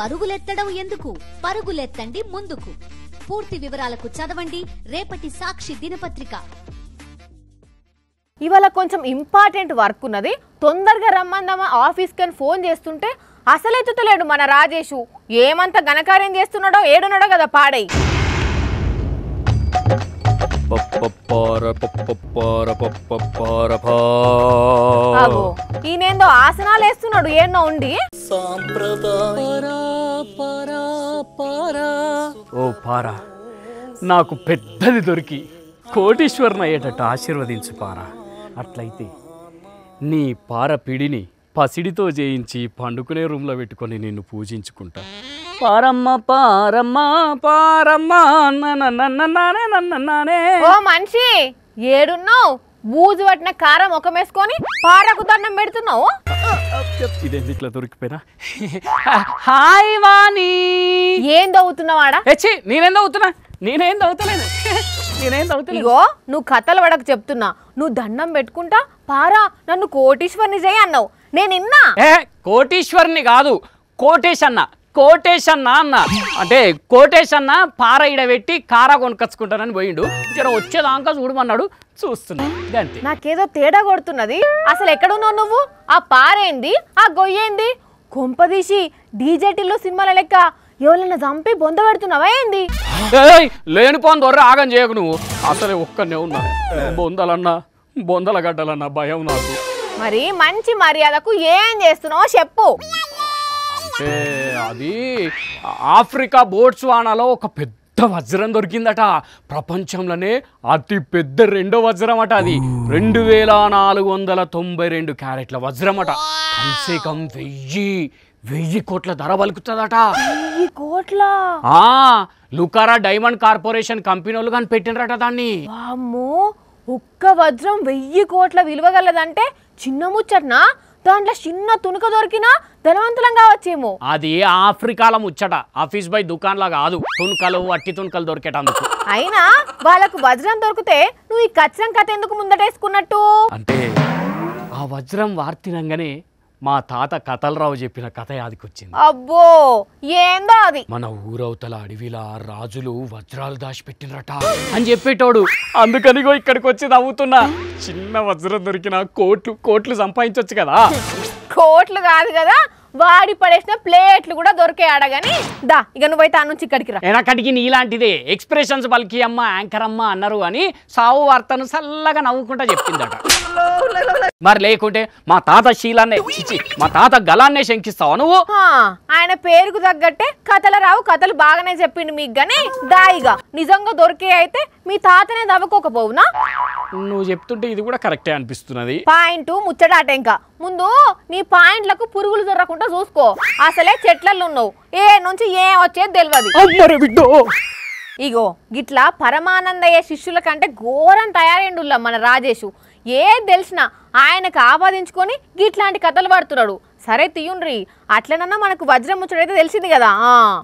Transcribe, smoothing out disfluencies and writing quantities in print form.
పరుగులెత్తడం ఎందుకు, పరుగులెత్తండి ముందుకు. పూర్తి వివరాలకు చదవండి రేపటి సాక్షి దినపత్రిక. ఇవాళ కొంచెం ఇంపార్టెంట్ వర్క్ ఉన్నది, తొందరగా రమ్మందామా ఆఫీస్ కని ఫోన్ చేస్తుంటే అసలు ఎత్తుతలేడు మన రాజేషు. ఏమంత ఘనకార్యం చేస్తున్నాడో ఏడున్నాడో కదా పాడై. ఈయనేందో ఆసనాలు వేస్తున్నాడు ఏన్నో ఉండి. ఓ పారా, నాకు పెద్దది దొరికి కోటీశ్వరుని అయ్యేటట్టు ఆశీర్వదించు పారా. అట్లయితే నీ పార పిడిని పసిడితో చేయించి పండుకునే రూమ్లో పెట్టుకొని నిన్ను పూజించుకుంటా. పారమ్మ పారమ్మ పారమ్మ నన్నే. ఓ మనిషి ఏడున్నావు? బూజు పట్టిన కారం ముఖమేసుకొని పారకు దండం పెడుతున్నావు. ఇదేంది ఇట్లా దొరికిపోయినా? హాయ్ వాణి, ఏం దవ్వుతున్నావాడా? నేనేం దవ్వుతున్నా? నేనేం దవ్వుతలేదు. ఇగో నువ్వు కథలు పడక చెప్తున్నా. నువ్వు దండం పెట్టుకుంటా పారా నన్ను కోటీశ్వరిని చేయి అన్నావు. నేను ఇన్నా. కోటీశ్వరిని కాదు, కోటేష్ అన్న. కోటేష్ అన్న అన్న అంటే కోటేష్ అన్న పార ఇడబెట్టి కారా కొనుకొచ్చుకుంటానని పోయిండు. జర వచ్చేదాకా చూడమన్నాడు, చూస్తున్నా. అంతే. నాకేదో తేడా కొడుతున్నది. అసలు ఎక్కడున్నావు నువ్వు? ఆ పారేంది, ఆ గొయ్యేంది? కొంపదీసి డీజేటీల్లో సినిమాల లెక్క ఎవరన్నా చంపి బొంద పెడుతున్నావా ఏంది? లేనిపోని దొర్ర ఆగం చేయకు నువ్వు. అసలే ఒక్కనే ఉన్నా. బొందలన్నా బొందల గడ్డలన్నా భయం నాకు. మరి మంచి మర్యాదకు ఏం చేస్తున్నావో చెప్పు. అంటే అది ఆఫ్రికా బోట్స్వానాలో ఒక పెద్ద వజ్రం దొరికిందట. ప్రపంచంలోనే అతి పెద్ద రెండో వజ్రం అట. అది 2492 క్యారెట్ల వజ్రం అట. కమ్సేకం 1000 కోట్ల ధర పలుకుతుందట. 1000 కోట్ల? లుకారా డైమండ్ కార్పొరేషన్ కంపెనీ వాళ్ళు కానీ పెట్టినరట దాన్ని. వామ్మో, ఒక్క వజ్రం 1000 కోట్ల విలువగలదంటే చిన్న ముచ్చట్నా? దాంట్లో చిన్న తునుక దొరికినా ధనవంతులం కావచ్చేమో. అది ఆఫ్రికాల ముచ్చట, ఆఫీస్ బై దుకాన్లా కాదు. తుణుకలు అట్టి తుణుకలు దొరికేటందుకు. అయినా వాళ్ళకు వజ్రం దొరికితే నువ్వు ఈ కచ్చరం కథ ఎందుకు ముందటేసుకున్నట్టు? అంటే ఆ వజ్రం వార్తినంగానే మా తాత కథలరావు చెప్పిన కథ యాదికొచ్చింది. అబ్బో, ఏందో అది? మన ఊరవతల అడవిలా రాజులు వజ్రాలు దాచిపెట్టినరట అని చెప్పేటోడు. అందుకనిగో ఇక్కడికి వచ్చి నవ్వుతున్నా. చిన్న వజ్రం దొరికిన కోట్లు సంపాదించవచ్చు కదా. కోట్లు కాదు కదా, వాడి పడేసిన ప్లేట్లు కూడా దొరికే ఆడగాని. దా ఇక నువ్వైతే ఆ నుంచి ఇక్కడికి రా. వెనకటికి నీలాంటిదే ఎక్స్ప్రెషన్స్ పలికి అమ్మ యాంకర్ అమ్మ అన్నారు అని సావు వార్తను చల్లగా నవ్వుకుంటా చెప్పిందట. మరి లేకుంటే మా తాత శీలాన్నే మా తాత గలాన్నే శంకిస్తావా నువ్వు? ఆయన పేరుకు తగ్గట్టే కథల రావు కథలు బాగానే చెప్పిండు మీకు గాని. దాయిగా నిజంగా దొరికే అయితే మీ తాతనే దవ్వుకోకపోవునా? నువ్వు చెప్తుంటే ఇది కూడా కరెక్టే అనిపిస్తున్నది. పాయింట్ ముచ్చటాట. ఇంకా ముందు నీ పాయింట్లకు పురుగులు దొరకకుండా చూసుకో. అసలే చెట్లలో ఉన్నావు, ఏ నుంచి ఏం వచ్చేది తెలియదు. ఇగో గిట్లా పరమానందయ్య శిష్యుల కంటే ఘోరం తయారైండుల్లా మన రాజేషు. ఏది తెలిసినా ఆయనకు ఆపాదించుకొని గిట్లాంటి కథలు పడుతున్నాడు. సరే తీయుండ్రి, అట్లనన్నా మనకు వజ్రం ముచ్చడైతే తెలిసింది కదా.